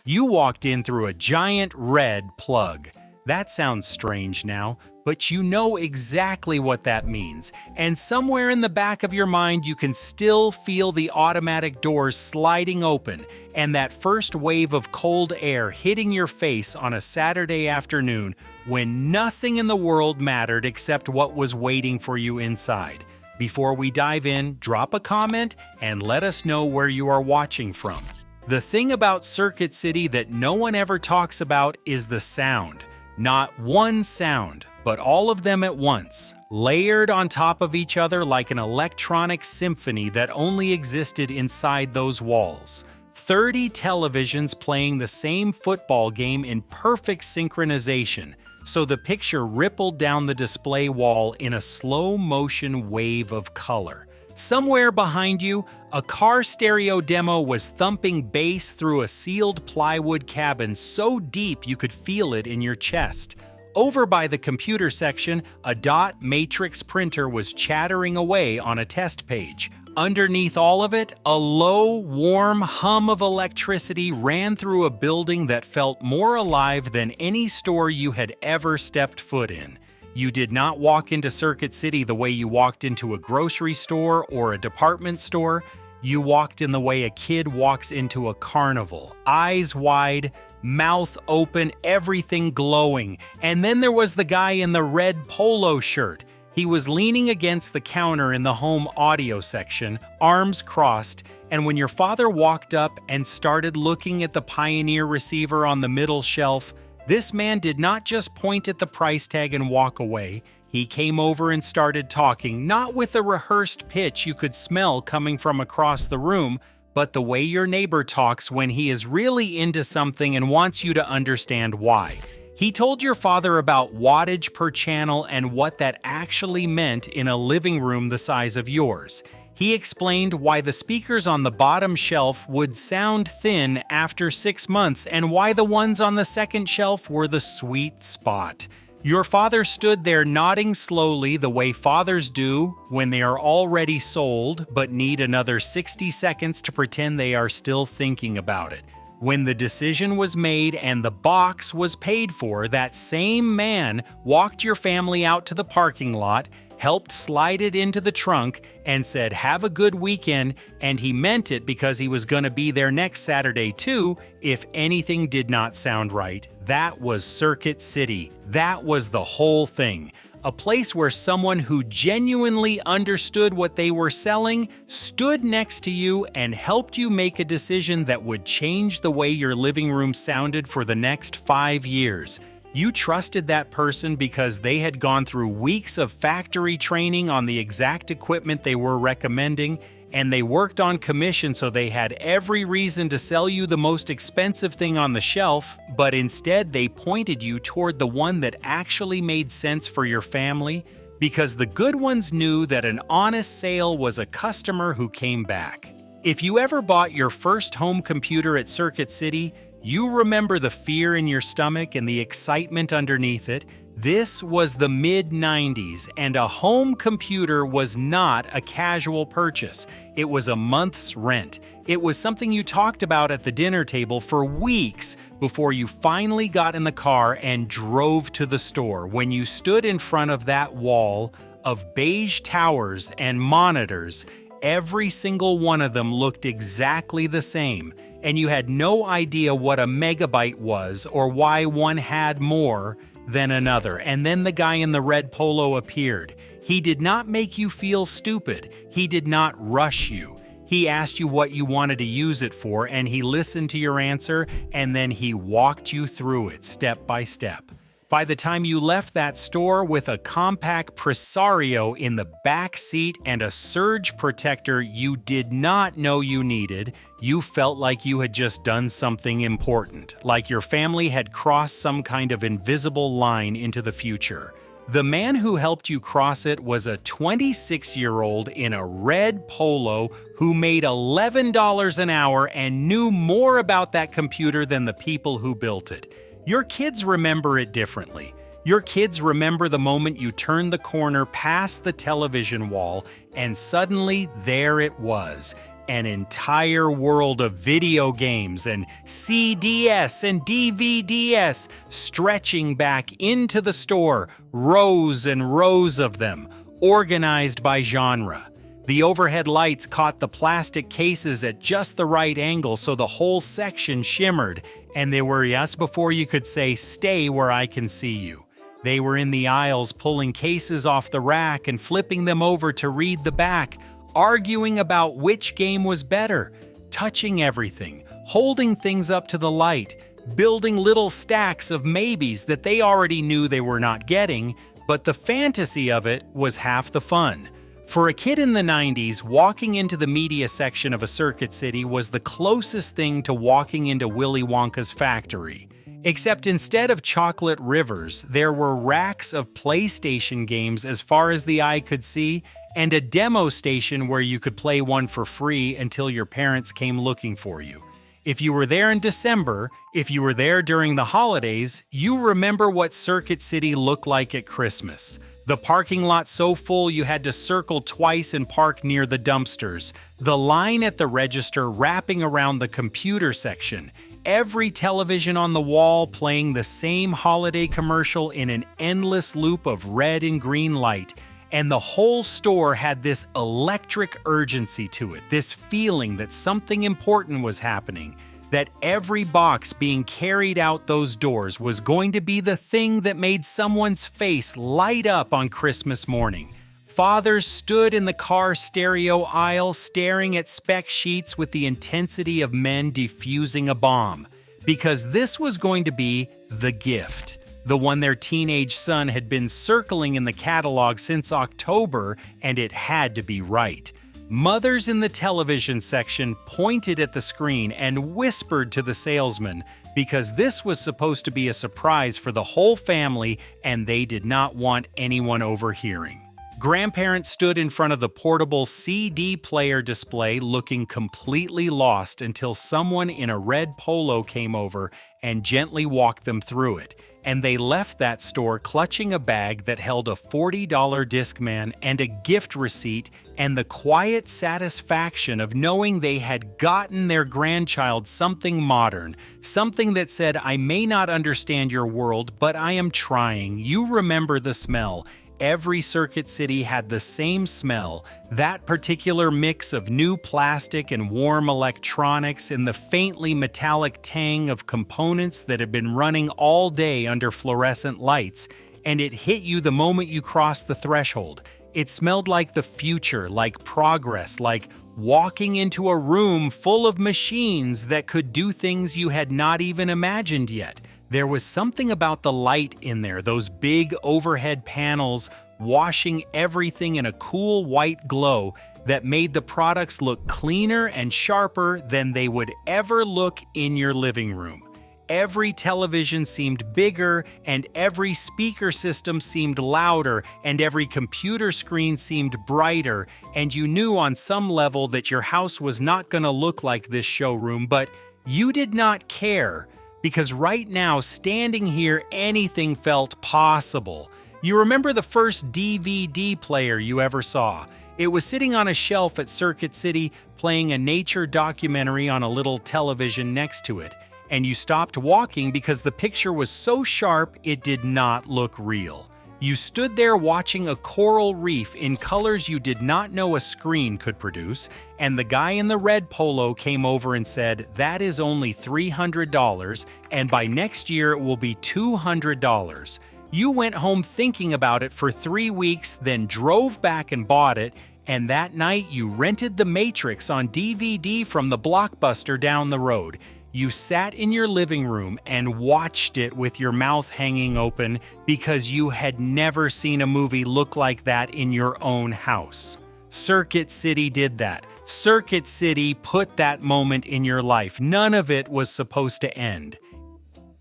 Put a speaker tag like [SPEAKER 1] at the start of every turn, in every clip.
[SPEAKER 1] You walked in through a giant red plug. That sounds strange now, but you know exactly what that means. And somewhere in the back of your mind, you can still feel the automatic doors sliding open and that first wave of cold air hitting your face on a Saturday afternoon when nothing in the world mattered except what was waiting for you inside. Before we dive in, drop a comment and let us know where you are watching from. The thing about Circuit City that no one ever talks about is the sound. Not one sound, but all of them at once, layered on top of each other like an electronic symphony that only existed inside those walls. 30 televisions playing the same football game in perfect synchronization, so the picture rippled down the display wall in a slow-motion wave of color. Somewhere behind you, a car stereo demo was thumping bass through a sealed plywood cabin so deep you could feel it in your chest. Over by the computer section, a dot matrix printer was chattering away on a test page. Underneath all of it, a low, warm hum of electricity ran through a building that felt more alive than any store you had ever stepped foot in. You did not walk into Circuit City the way you walked into a grocery store or a department store. You walked in the way a kid walks into a carnival, eyes wide, mouth open, everything glowing. And then there was the guy in the red polo shirt. He was leaning against the counter in the home audio section, arms crossed, and when your father walked up and started looking at the Pioneer receiver on the middle shelf, this man did not just point at the price tag and walk away. He came over and started talking, not with a rehearsed pitch you could smell coming from across the room, but the way your neighbor talks when he is really into something and wants you to understand why. He told your father about wattage per channel and what that actually meant in a living room the size of yours. He explained why the speakers on the bottom shelf would sound thin after 6 months and why the ones on the second shelf were the sweet spot. Your father stood there nodding slowly the way fathers do when they are already sold but need another 60 seconds to pretend they are still thinking about it. When the decision was made and the box was paid for, that same man walked your family out to the parking lot, helped slide it into the trunk, and said, "Have a good weekend," and he meant it because he was going to be there next Saturday too if anything did not sound right. That was Circuit City. That was the whole thing. A place where someone who genuinely understood what they were selling stood next to you and helped you make a decision that would change the way your living room sounded for the next 5 years. You trusted that person because they had gone through weeks of factory training on the exact equipment they were recommending, and they worked on commission so they had every reason to sell you the most expensive thing on the shelf, but instead they pointed you toward the one that actually made sense for your family, because the good ones knew that an honest sale was a customer who came back. If you ever bought your first home computer at Circuit City, you remember the fear in your stomach and the excitement underneath it. This was the mid-90s, and a home computer was not a casual purchase. It was a month's rent. It was something you talked about at the dinner table for weeks before you finally got in the car and drove to the store. When you stood in front of that wall of beige towers and monitors, every single one of them looked exactly the same, and you had no idea what a megabyte was or why one had more than another. And then the guy in the red polo appeared. He did not make you feel stupid. He did not rush you. He asked you what you wanted to use it for, and he listened to your answer, and then he walked you through it step by step. By the time you left that store with a compact Presario in the back seat and a surge protector you did not know you needed, you felt like you had just done something important, like your family had crossed some kind of invisible line into the future. The man who helped you cross it was a 26-year-old in a red polo who made $11 an hour and knew more about that computer than the people who built it. Your kids remember it differently. Your kids remember the moment you turned the corner past the television wall and suddenly there it was. An entire world of video games and CDS and DVDS stretching back into the store, rows and rows of them, organized by genre. The overhead lights caught the plastic cases at just the right angle so the whole section shimmered, and they were just before you could say, "Stay where I can see you." They were in the aisles pulling cases off the rack and flipping them over to read the back, arguing about which game was better, touching everything, holding things up to the light, building little stacks of maybes that they already knew they were not getting, but the fantasy of it was half the fun. For a kid in the 90s, walking into the media section of a Circuit City was the closest thing to walking into Willy Wonka's factory. Except instead of chocolate rivers, there were racks of PlayStation games as far as the eye could see, and a demo station where you could play one for free until your parents came looking for you. If you were there in December, if you were there during the holidays, you remember what Circuit City looked like at Christmas. The parking lot so full you had to circle twice and park near the dumpsters, the line at the register wrapping around the computer section, every television on the wall playing the same holiday commercial in an endless loop of red and green light, and the whole store had this electric urgency to it, this feeling that something important was happening, that every box being carried out those doors was going to be the thing that made someone's face light up on Christmas morning. Fathers stood in the car stereo aisle staring at spec sheets with the intensity of men defusing a bomb, because this was going to be the gift, the one their teenage son had been circling in the catalog since October, and it had to be right. Mothers in the television section pointed at the screen and whispered to the salesman, because this was supposed to be a surprise for the whole family and they did not want anyone overhearing. Grandparents stood in front of the portable CD player display looking completely lost until someone in a red polo came over and gently walked them through it, and they left that store clutching a bag that held a $40 Discman and a gift receipt and the quiet satisfaction of knowing they had gotten their grandchild something modern, something that said, "I may not understand your world, but I am trying. You remember the smell." Every Circuit City had the same smell, that particular mix of new plastic and warm electronics and the faintly metallic tang of components that had been running all day under fluorescent lights, and it hit you the moment you crossed the threshold. It smelled like the future, like progress, like walking into a room full of machines that could do things you had not even imagined yet. There was something about the light in there, those big overhead panels washing everything in a cool white glow that made the products look cleaner and sharper than they would ever look in your living room. Every television seemed bigger, and every speaker system seemed louder, and every computer screen seemed brighter, and you knew on some level that your house was not going to look like this showroom, but you did not care. Because right now, standing here, anything felt possible. You remember the first DVD player you ever saw. It was sitting on a shelf at Circuit City, playing a nature documentary on a little television next to it. And you stopped walking because the picture was so sharp it did not look real. You stood there watching a coral reef in colors you did not know a screen could produce, and the guy in the red polo came over and said, "That is only $300, and by next year it will be $200. You went home thinking about it for 3 weeks, then drove back and bought it, and that night you rented The Matrix on DVD from the Blockbuster down the road. You sat in your living room and watched it with your mouth hanging open because you had never seen a movie look like that in your own house. Circuit City did that. Circuit City put that moment in your life. None of it was supposed to end.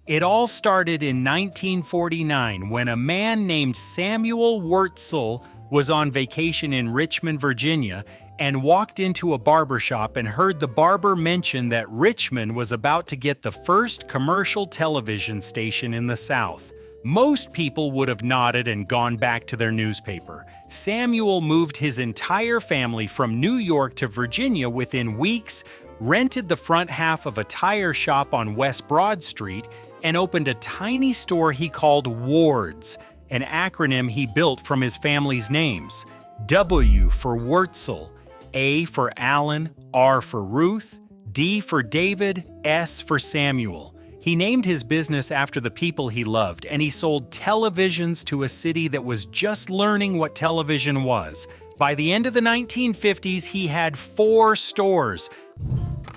[SPEAKER 1] It all started in 1949 when a man named Samuel Wurtzel was on vacation in Richmond, Virginia, and walked into a barbershop and heard the barber mention that Richmond was about to get the first commercial television station in the South. Most people would have nodded and gone back to their newspaper. Samuel moved his entire family from New York to Virginia within weeks, rented the front half of a tire shop on West Broad Street, and opened a tiny store he called Ward's, an acronym he built from his family's names. W for Wurtzel, A for Alan, R for Ruth, D for David, S for Samuel. He named his business after the people he loved, and he sold televisions to a city that was just learning what television was. By the end of the 1950s, he had 4 stores.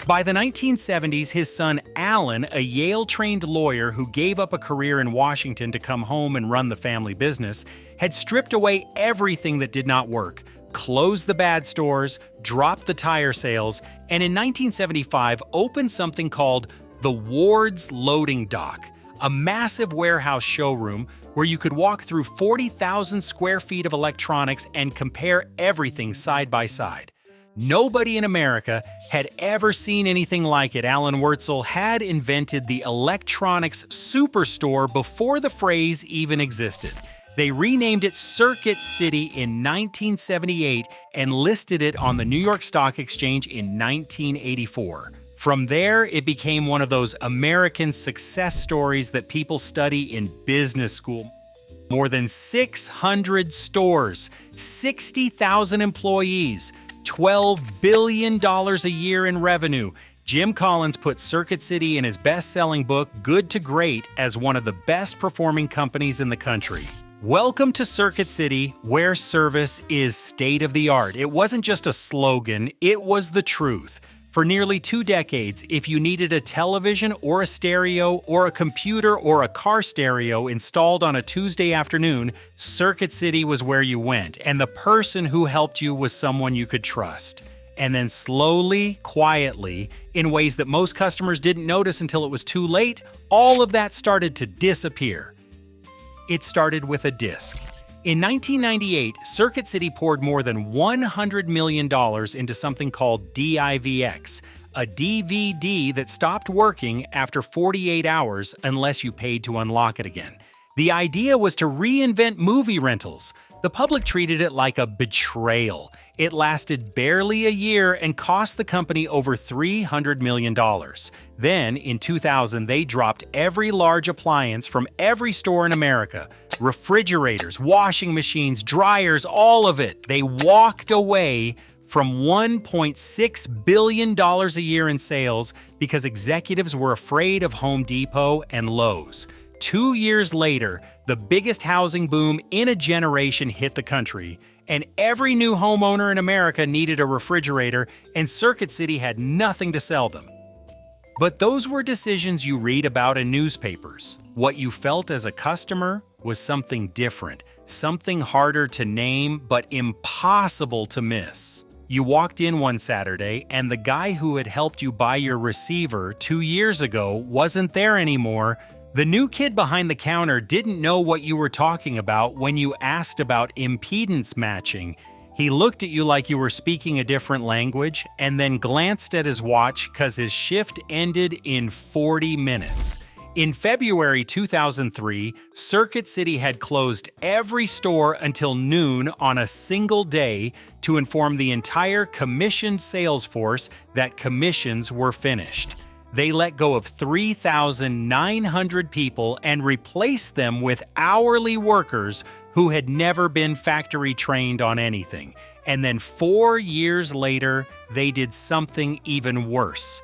[SPEAKER 1] By the 1970s, his son Alan, a Yale-trained lawyer who gave up a career in Washington to come home and run the family business, had stripped away everything that did not work, closed the bad stores, dropped the tire sales, and in 1975 opened something called the Ward's Loading Dock, a massive warehouse showroom where you could walk through 40,000 square feet of electronics and compare everything side by side. Nobody in America had ever seen anything like it. Alan Wurtzel had invented the electronics superstore before the phrase even existed. They renamed it Circuit City in 1978 and listed it on the New York Stock Exchange in 1984. From there, it became one of those American success stories that people study in business school. More than 600 stores, 60,000 employees, $12 billion a year in revenue. Jim Collins put Circuit City in his best-selling book, Good to Great, as one of the best-performing companies in the country. Welcome to Circuit City, where service is state-of-the-art. It wasn't just a slogan, it was the truth. For nearly 2 decades, if you needed a television or a stereo or a computer or a car stereo installed on a Tuesday afternoon, Circuit City was where you went, and the person who helped you was someone you could trust. And then slowly, quietly, in ways that most customers didn't notice until it was too late, all of that started to disappear. It started with a disc. In 1998, Circuit City poured more than $100 million into something called DIVX, a DVD that stopped working after 48 hours unless you paid to unlock it again. The idea was to reinvent movie rentals. The public treated it like a betrayal. It lasted barely a year and cost the company over $300 million. Then, in 2000, they dropped every large appliance from every store in America. Refrigerators, washing machines, dryers, all of it. They walked away from $1.6 billion a year in sales because executives were afraid of Home Depot and Lowe's. 2 years later, the biggest housing boom in a generation hit the country, and every new homeowner in America needed a refrigerator, and Circuit City had nothing to sell them. But those were decisions you read about in newspapers. What you felt as a customer was something different, something harder to name, but impossible to miss. You walked in one Saturday, and the guy who had helped you buy your receiver 2 years ago wasn't there anymore. The new kid behind the counter didn't know what you were talking about when you asked about impedance matching. He looked at you like you were speaking a different language and then glanced at his watch because his shift ended in 40 minutes. In February 2003, Circuit City had closed every store until noon on a single day to inform the entire commissioned sales force that commissions were finished. They let go of 3,900 people and replaced them with hourly workers who had never been factory trained on anything. And then 4 years later, they did something even worse.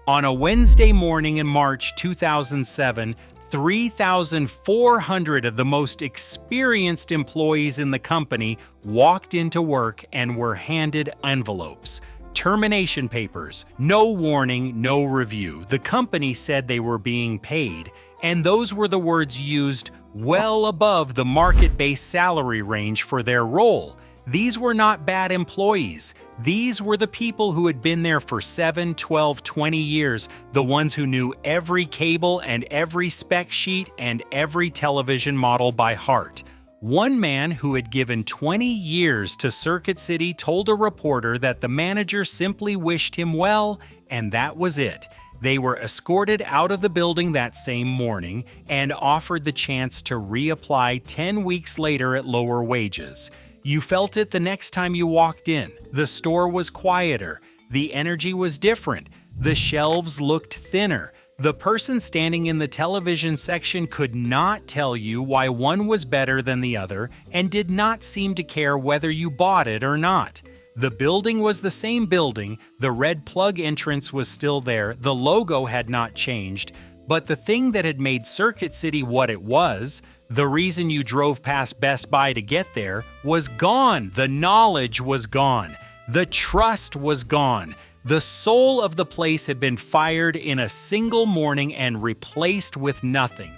[SPEAKER 1] On a Wednesday morning in March 2007, 3,400 of the most experienced employees in the company walked into work and were handed envelopes. Termination papers, no warning, no review. The company said they were being paid, and those were the words used, well above the market-based salary range for their role. These were not bad employees. These were the people who had been there for 7, 12, 20 years, the ones who knew every cable and every spec sheet and every television model by heart. One man who had given 20 years to Circuit City told a reporter that the manager simply wished him well, and that was it. They were escorted out of the building that same morning and offered the chance to reapply 10 weeks later at lower wages. You felt it the next time you walked in. The store was quieter. The energy was different. The shelves looked thinner. The person standing in the television section could not tell you why one was better than the other and did not seem to care whether you bought it or not. The building was the same building, the red plug entrance was still there, the logo had not changed, but the thing that had made Circuit City what it was, the reason you drove past Best Buy to get there, was gone. The knowledge was gone. The trust was gone. The soul of the place had been fired in a single morning and replaced with nothing.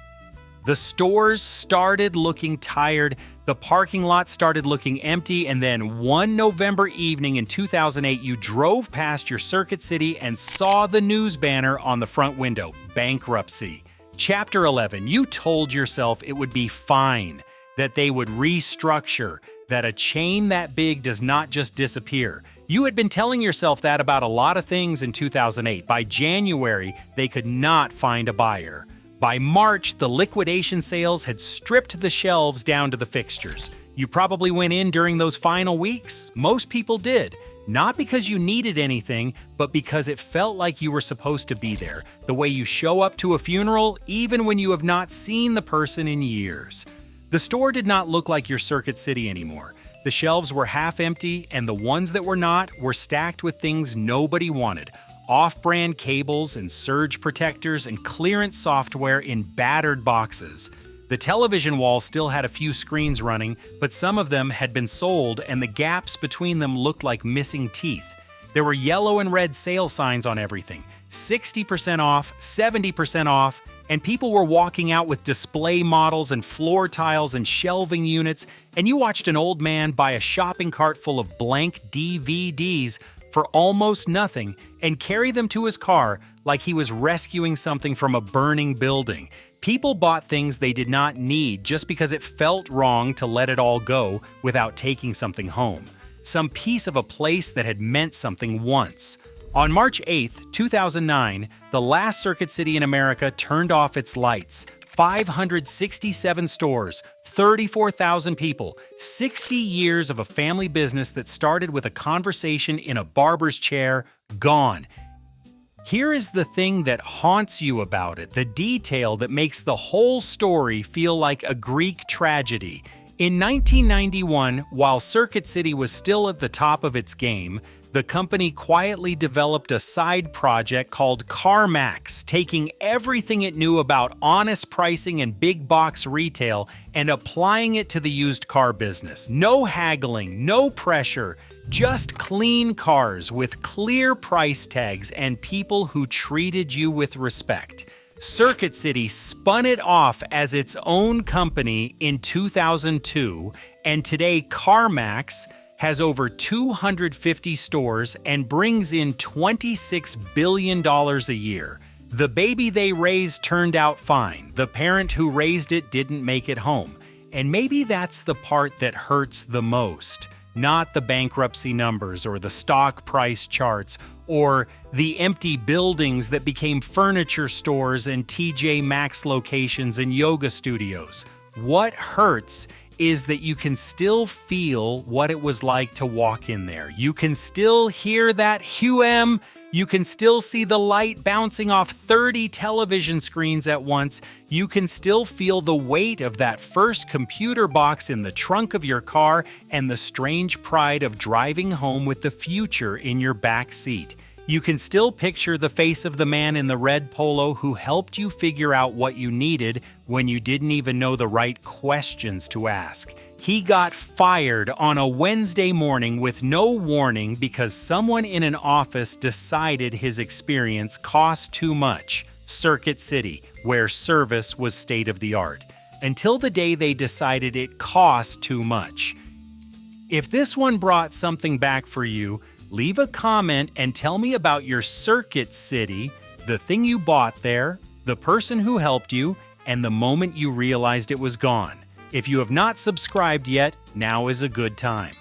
[SPEAKER 1] The stores started looking tired, the parking lot started looking empty, and then one November evening in 2008, you drove past your Circuit City and saw the news banner on the front window, bankruptcy. Chapter 11, you told yourself it would be fine, that they would restructure, that a chain that big does not just disappear. You had been telling yourself that about a lot of things in 2008. By January, they could not find a buyer. By March, the liquidation sales had stripped the shelves down to the fixtures. You probably went in during those final weeks. Most people did. Not because you needed anything, but because it felt like you were supposed to be there. The way you show up to a funeral, even when you have not seen the person in years. The store did not look like your Circuit City anymore. The shelves were half empty, and the ones that were not were stacked with things nobody wanted. Off-brand cables and surge protectors and clearance software in battered boxes. The television wall still had a few screens running, but some of them had been sold and the gaps between them looked like missing teeth. There were yellow and red sale signs on everything, 60% off, 70% off, and people were walking out with display models and floor tiles and shelving units, and you watched an old man buy a shopping cart full of blank DVDs for almost nothing and carry them to his car like he was rescuing something from a burning building. People bought things they did not need just because it felt wrong to let it all go without taking something home. Some piece of a place that had meant something once. On March 8, 2009, the last Circuit City in America turned off its lights. 567 stores, 34,000 people, 60 years of a family business that started with a conversation in a barber's chair, gone. Here is the thing that haunts you about it, the detail that makes the whole story feel like a Greek tragedy. In 1991, while Circuit City was still at the top of its game, the company quietly developed a side project called CarMax, taking everything it knew about honest pricing and big box retail and applying it to the used car business. No haggling, no pressure, just clean cars with clear price tags and people who treated you with respect. Circuit City spun it off as its own company in 2002, and today CarMax has over 250 stores and brings in $26 billion a year. The baby they raised turned out fine. The parent who raised it didn't make it home. And maybe that's the part that hurts the most. Not the bankruptcy numbers or the stock price charts or the empty buildings that became furniture stores and TJ Maxx locations and yoga studios. What hurts is that you can still feel what it was like to walk in there. You can still hear that hue-em. You can still see the light bouncing off 30 television screens at once. You can still feel the weight of that first computer box in the trunk of your car and the strange pride of driving home with the future in your back seat. You can still picture the face of the man in the red polo who helped you figure out what you needed when you didn't even know the right questions to ask. He got fired on a Wednesday morning with no warning because someone in an office decided his experience cost too much. Circuit City, where service was state of the art. Until the day they decided it cost too much. If this one brought something back for you, leave a comment and tell me about your Circuit City, the thing you bought there, the person who helped you, and the moment you realized it was gone. If you have not subscribed yet, now is a good time.